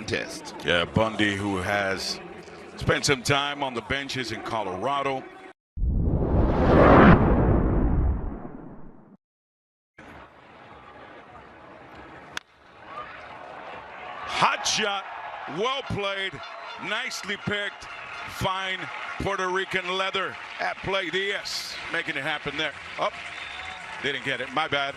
contest. Yeah, Bundy, who has spent some time on the benches in Colorado. Hot shot, well played, nicely picked, fine Puerto Rican leather at play. Diaz making it happen there. Up, didn't get it, my bad.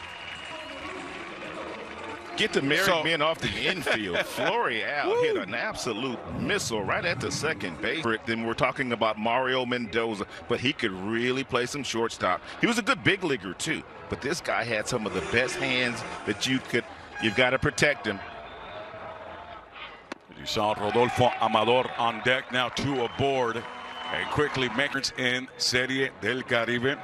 Get the Merrick men off the infield. Florial hit an absolute missile right at the second base. Then we're talking about Mario Mendoza, but he could really play some shortstop. He was a good big leaguer too, but this guy had some of the best hands that you've got to protect him. You saw Rodolfo Amador on deck, now 2 aboard, and quickly makes in Serie del Caribe.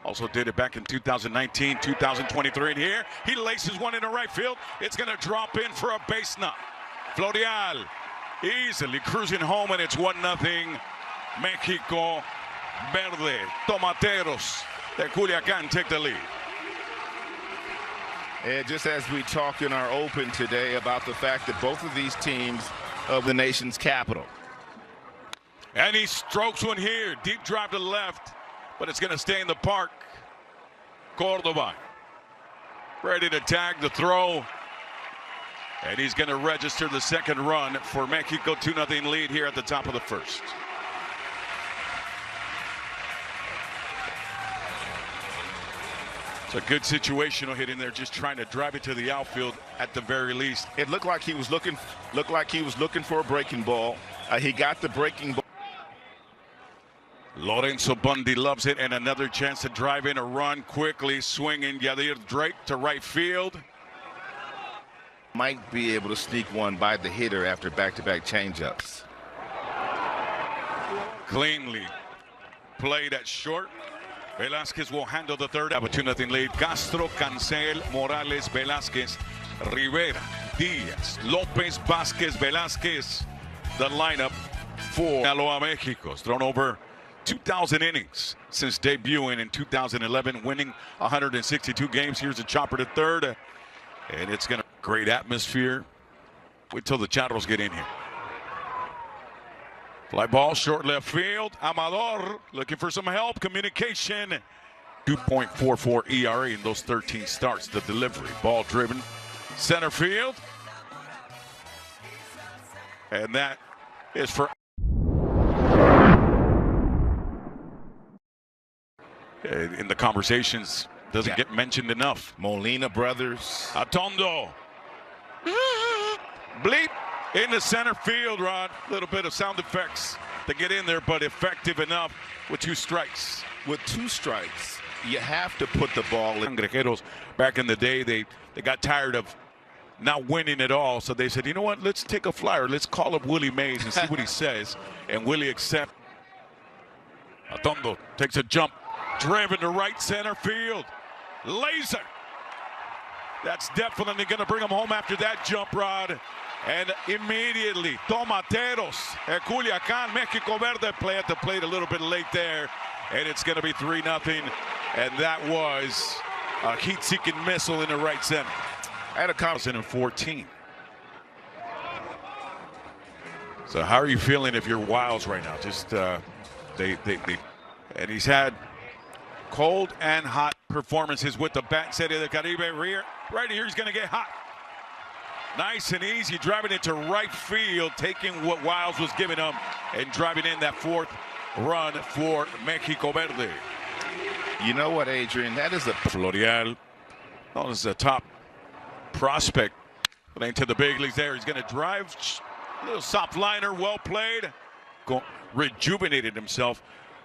Also did it back in 2019, 2023, and here he laces one into right field. It's going to drop in for a base knock. Florial easily cruising home, and it's 1-0 Mexico. Verde, Tomateros de Culiacán take the lead. And just as we talked in our open today about the fact that both of these teams of the nation's capital. And he strokes one here, deep drive to left, but it's going to stay in the park. Córdoba ready to tag the throw, and he's going to register the second run for Mexico. 2-0 lead here at the top of the first. It's a good situational hit in there, just trying to drive it to the outfield at the very least. It looked like he was looking for a breaking ball. He got the breaking ball. Lorenzo Bundy loves it, and another chance to drive in a run quickly, swinging Yadir Drake to right field. Might be able to sneak one by the hitter after back-to-back changeups. Cleanly played at short. Velázquez will handle the third. Have a 2-0 lead. Castro, Cancel, Morales, Velázquez, Rivera, Diaz, Lopez, Vázquez, Velázquez. The lineup for Sinaloa, Mexico. It's thrown over 2,000 innings since debuting in 2011, winning 162 games. Here's a chopper to third, and it's going to great atmosphere. Wait till the Charros get in here. Fly ball, short left field. Amador looking for some help. Communication. 2.44 ERA in those 13 starts. The delivery, ball driven, center field, and that is for. In the conversations, doesn't get mentioned enough. Molina brothers. Atondo. Bleep in the center field, Rod. A little bit of sound effects to get in there, but effective enough with 2 strikes. With 2 strikes, you have to put the ball in. Grejeros, back in the day, they got tired of not winning at all, so they said, you know what, let's take a flyer. Let's call up Willie Mays and see what he says. And Willie accepts. Atondo takes a jump. Driven to right center field. Laser. That's definitely going to bring him home after that jump, Rod. And immediately, Tomateros at Culiacán, Mexico Verde play at the plate a little bit late there. And it's going to be 3-0. And that was a heat-seeking missile in the right center. At a 2014. So how are you feeling if you're Wilds right now? Just and he's had cold and hot performances with the bat. Serie del Caribe rear. Right here, he's going to get hot. Nice and easy, driving into right field, taking what Wilds was giving him and driving in that 4th run for Mexico Verde. You know what, Adrian? That is a Florial. Oh, this is a top prospect. Playing to the big leagues there. He's going to drive. A little soft liner, well played. Rejuvenated himself.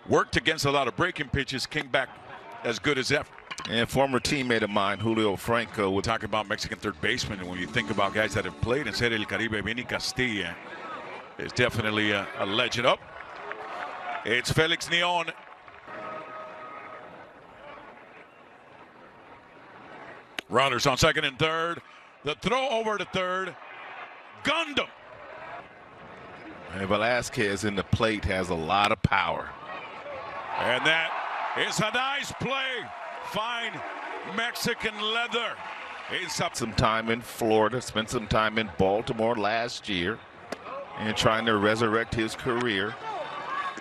Worked against a lot of breaking pitches, came back as good as ever. And former teammate of mine, Julio Franco. We're talking about Mexican third baseman, and when you think about guys that have played in Serie del Caribe, Vinny Castilla is definitely a legend. Up. It's Felix Neon. Runners on second and third. The throw over to third. Gunned him. And Velázquez in the plate has a lot of power. And that is a nice play. Fine Mexican leather Some time in Florida, spent some time in Baltimore last year, and trying to resurrect his career.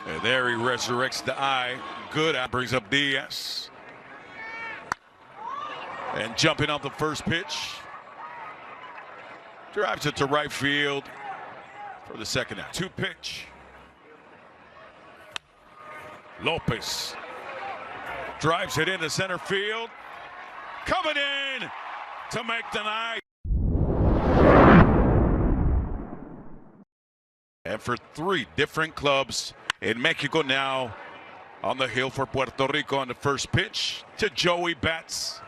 And there he resurrects the eye. Good. Brings up Diaz. And jumping off the first pitch. Drives it to right field for the second out. 2-pitch. Lopez drives it into center field. Coming in to make the night. And for 3 different clubs in Mexico now on the hill for Puerto Rico on the first pitch to Joey Bats.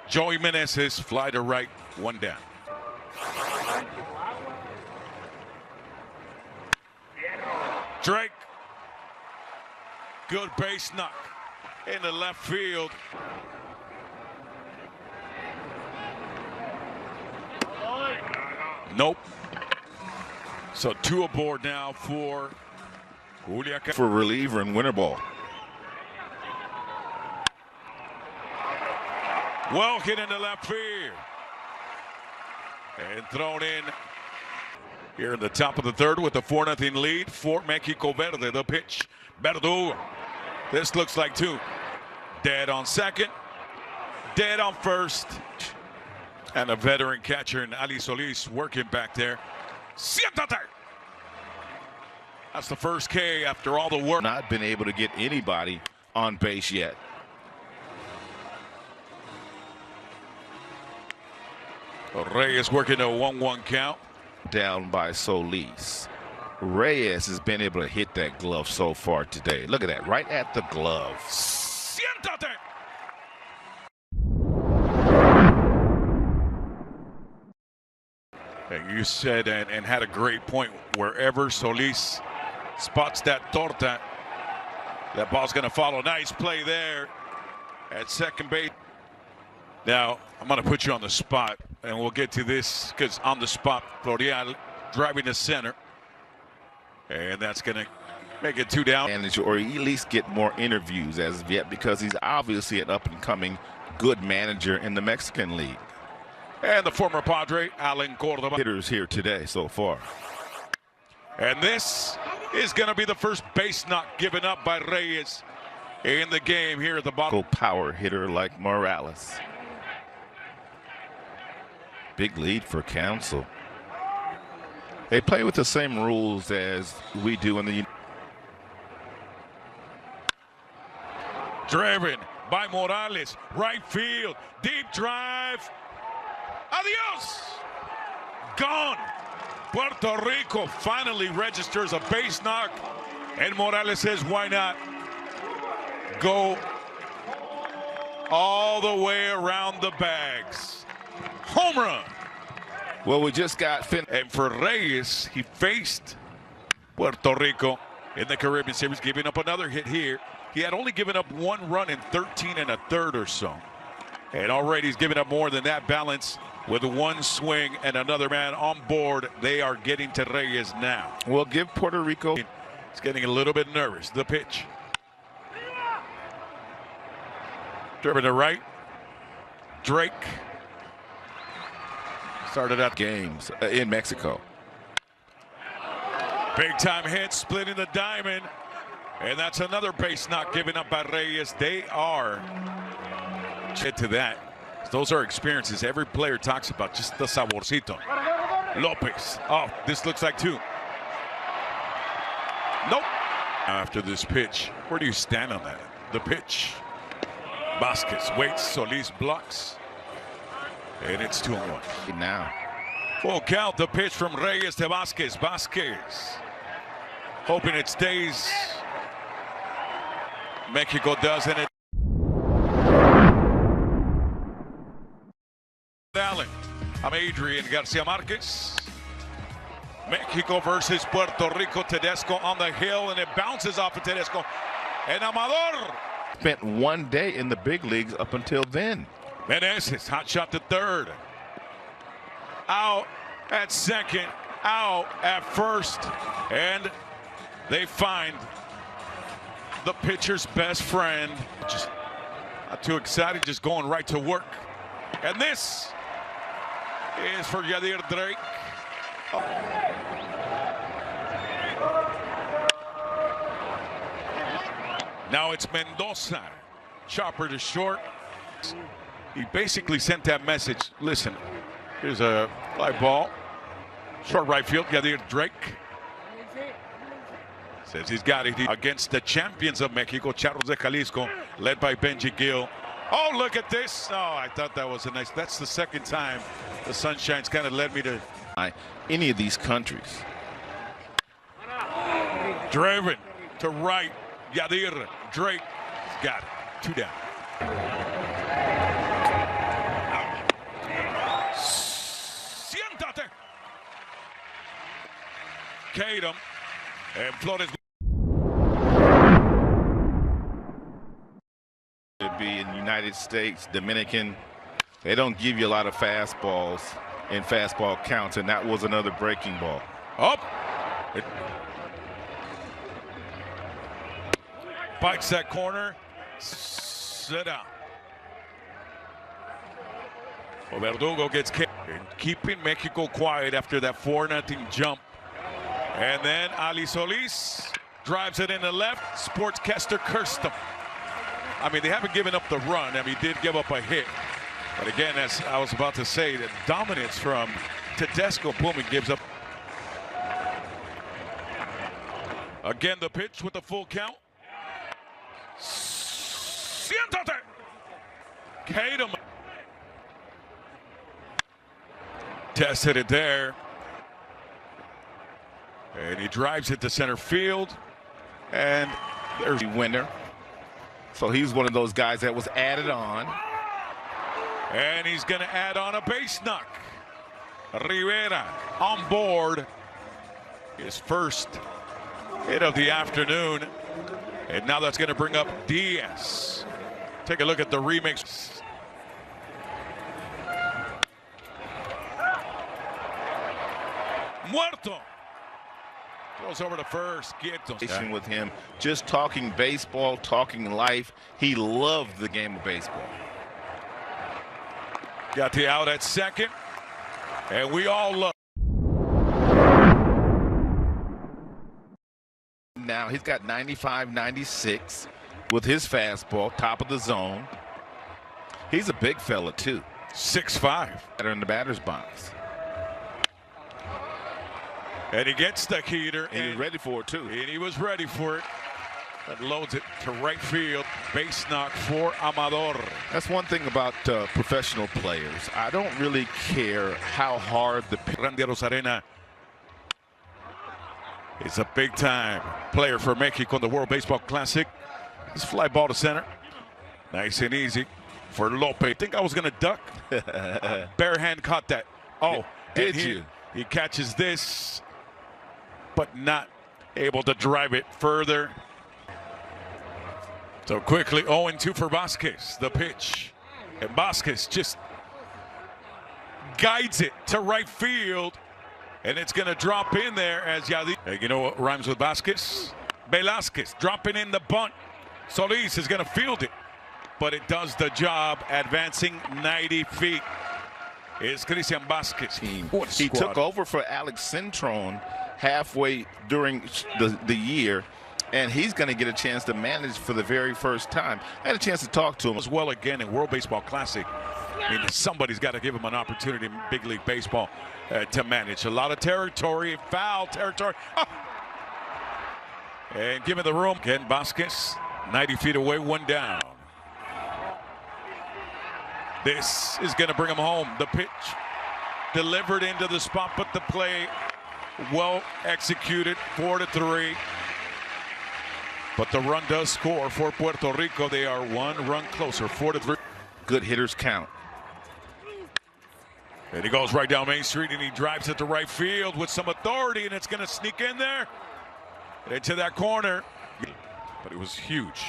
Joey Meneses, fly to right, 1 down. Drake. Good base knock into left field. Nope. So 2 aboard now for Juliaca. For reliever in winter ball. Well hit into left field. And thrown in here in the top of the third with a 4-0 lead for Mexico. Verde, the pitch. Verde. This looks like 2. Dead on second. Dead on first. And a veteran catcher in Ali Solis working back there. Siéntate. That's the first K after all the work. Not been able to get anybody on base yet. Reyes working a 1-1 count. Down by Solis. Reyes has been able to hit that glove so far today. Look at that, right at the glove. Siéntate. And you said and had a great point. Wherever Solis spots that torta, that ball's going to follow. Nice play there at second base. Now, I'm going to put you on the spot, and we'll get to this because on the spot, Florial driving to center. And that's going to make it 2 down. Or at least get more interviews as of yet, because he's obviously an up-and-coming good manager in the Mexican League. And the former Padre, Alan Cordova. Hitters here today so far. And this is going to be the first base knock given up by Reyes in the game here at the bottom. Power hitter like Morales. Big lead for Council. They play with the same rules as we do in the. Driven by Morales, right field, deep drive. Adios! Gone. Puerto Rico finally registers a base knock, and Morales says, why not go all the way around the bags. Home run. Well, we just got and for Reyes, he faced Puerto Rico in the Caribbean Series, giving up another hit here. He had only given up 1 run in 13 1/3 or so. And already he's given up more than that balance with 1 swing and another man on board. They are getting to Reyes now. Well, give Puerto Rico. It's getting a little bit nervous. The pitch. Driven to right. Drake. Started out games in Mexico. Big time hit, splitting the diamond. And that's another base knock given up by Reyes. They are. Get to that. Those are experiences every player talks about, just the saborcito. Lopez. Oh, this looks like 2. Nope. After this pitch, where do you stand on that? The pitch. Vasquez waits, Solis blocks. And it's 2-1. Now. Full count, the pitch from Reyes to Vasquez. Vasquez hoping it stays. Mexico does, and it. Allen. I'm Adrian Garcia Marquez. Mexico versus Puerto Rico. Tedesco on the hill, and it bounces off of Tedesco. And Amador. Spent 1 day in the big leagues up until then. Meneses, hot shot to third. Out at second, out at first. And they find the pitcher's best friend. Just not too excited, just going right to work. And this is for Yadir Drake. Now it's Mendoza. Chopper to short. He basically sent that message. Listen, here's a fly ball. Short right field, Yadir Drake. Says he's got it against the champions of Mexico, Charros de Jalisco, led by Benji Gill. Oh, look at this. Oh, I thought that was a nice. That's the second time the Sunshine's kind of led me to any of these countries. Driven to right. Yadir Drake got it. 2 down. Siéntate. Kadam and Flores. To be in the United States, Dominican, they don't give you a lot of fastballs in fastball counts, and that was another breaking ball. Up. Bites that corner. Sit down. Well, Verdugo gets kicked. And keeping Mexico quiet after that 4-0 jump. And then Ali Solis drives it in the left. Sportscaster cursed him. I mean, they haven't given up the run. I mean, he did give up a hit. But again, as I was about to say, the dominance from Tedesco. Boom, he gives up. Again, the pitch with the full count. Siéntate. Kadam. Tested it there. And he drives it to center field. And there's the winner. So he's one of those guys that was added on. And he's going to add on a base knock. Rivera on board. His first hit of the afternoon. And now that's going to bring up Diaz. Take a look at the remix. Muerto. Goes over to first. Quieto. With him, just talking baseball, talking life. He loved the game of baseball. Got the out at second. And we all love. Now he's got 95, 96 with his fastball, top of the zone. He's a big fella too. 6'5". Better in the batter's box. And he gets the heater. And he's ready for it too. And he was ready for it. That loads it to right field. Base knock for Amador. That's one thing about professional players. I don't really care how hard the Randy Rosarena is a big-time player for Mexico in the World Baseball Classic. This fly ball to center. Nice and easy for Lope. I think I was going to duck. Bare hand caught that. Oh, did you? He catches this, but not able to drive it further. So quickly 0-2 for Vasquez. The pitch. And Vasquez just guides it to right field. And it's going to drop in there as Yadir. Hey, you know what rhymes with Vasquez? Velasquez dropping in the bunt. Solis is going to field it. But it does the job, advancing 90 feet. Is Christian Vasquez. He took over for Alex Cintron halfway during the year. And he's going to get a chance to manage for the very first time. I had a chance to talk to him as well again in World Baseball Classic. I mean, somebody's got to give him an opportunity in Big League Baseball to manage. A lot of territory, foul territory. Oh. And give him the room. Ken Vasquez, 90 feet away, 1 down. This is going to bring him home. The pitch delivered into the spot, but the play well executed, 4-3. But the run does score for Puerto Rico. They are 1 run closer, 4-3. Good hitters count. And he goes right down Main Street and he drives it to right field with some authority, and it's going to sneak in there into that corner. But it was huge.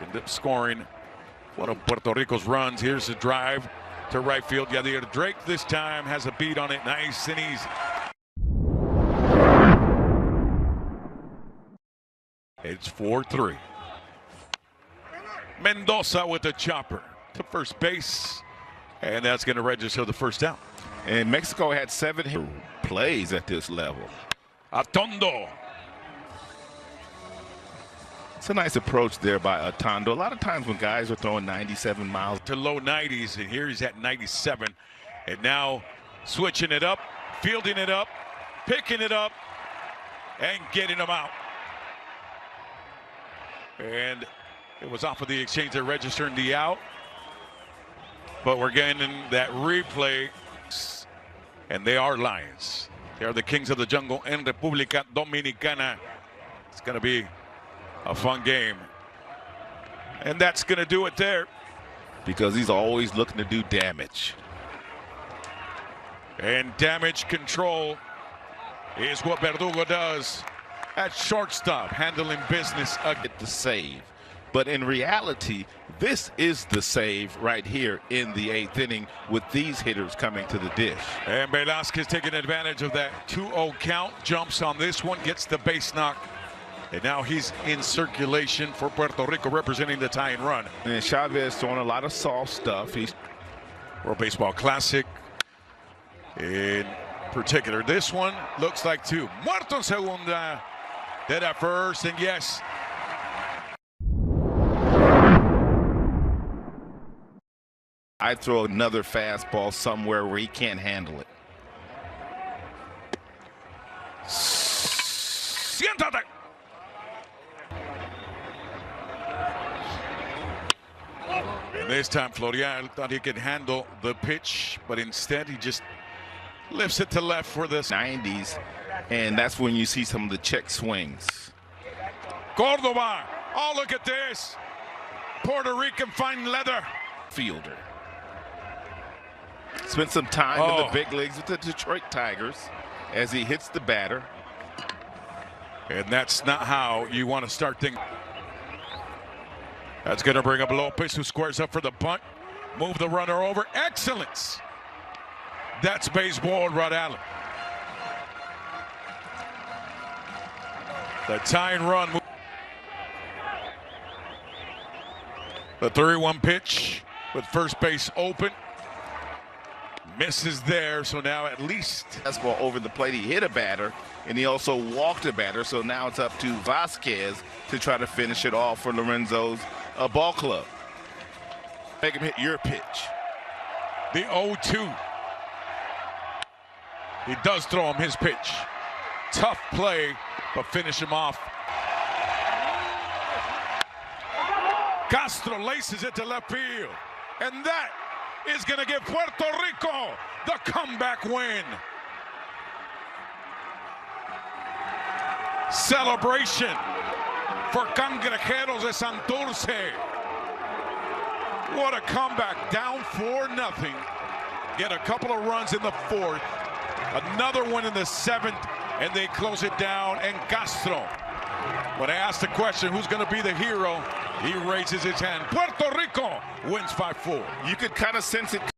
Ended up scoring one of Puerto Rico's runs. Here's the drive to right field. Yadir Drake this time has a beat on it. Nice and easy. It's 4-3. Mendoza with the chopper to first base. And that's going to register the first down. And Mexico had 7 plays at this level. Atondo. It's a nice approach there by Atondo. A lot of times when guys are throwing 97 miles to low 90s, and here he's at 97. And now switching it up, fielding it up, picking it up, and getting them out. And it was off of the exchange that registering the out. But we're getting that replay, and they are Lions. They are the kings of the jungle in República Dominicana. It's going to be a fun game. And that's going to do it there. Because he's always looking to do damage. And damage control is what Verdugo does at shortstop, handling business. Get the save. But in reality, this is the save right here in the 8th inning with these hitters coming to the dish. And Velázquez taking advantage of that 2-0 count, jumps on this one, gets the base knock. And now he's in circulation for Puerto Rico, representing the tying run. And Chavez throwing a lot of soft stuff. He's World Baseball Classic. In particular, this one looks like 2. Muerto en segunda. Dead at first, and yes. I'd throw another fastball somewhere where he can't handle it. Siéntate. And this time Florial thought he could handle the pitch, but instead he just lifts it to left for this 90s, and that's when you see some of the check swings. Córdoba. Oh, look at this. Puerto Rican fine leather. Fielder. Spent some time in the big leagues with the Detroit Tigers as he hits the batter. And that's not how you want to start things. That's going to bring up Lopez, who squares up for the bunt. Move the runner over. Excellence. That's baseball, Rod Allen. The tying run. The 3-1 pitch with first base open. Misses there, so now at least. Fastball over the plate. He hit a batter, and he also walked a batter. So now it's up to Vasquez to try to finish it off for Lorenzo's ball club. Make him hit your pitch. The 0-2. He does throw him his pitch. Tough play, but finish him off. Castro laces it to left field. And that is going to give Puerto Rico the comeback win. Celebration for Cangrejeros de Santurce. What a comeback, down 4-0. Get a couple of runs in the 4th. Another one in the 7th, and they close it down. And Castro, when I asked the question, who's going to be the hero, he raises his hand. Puerto Rico wins 5-4. You could kind of sense it.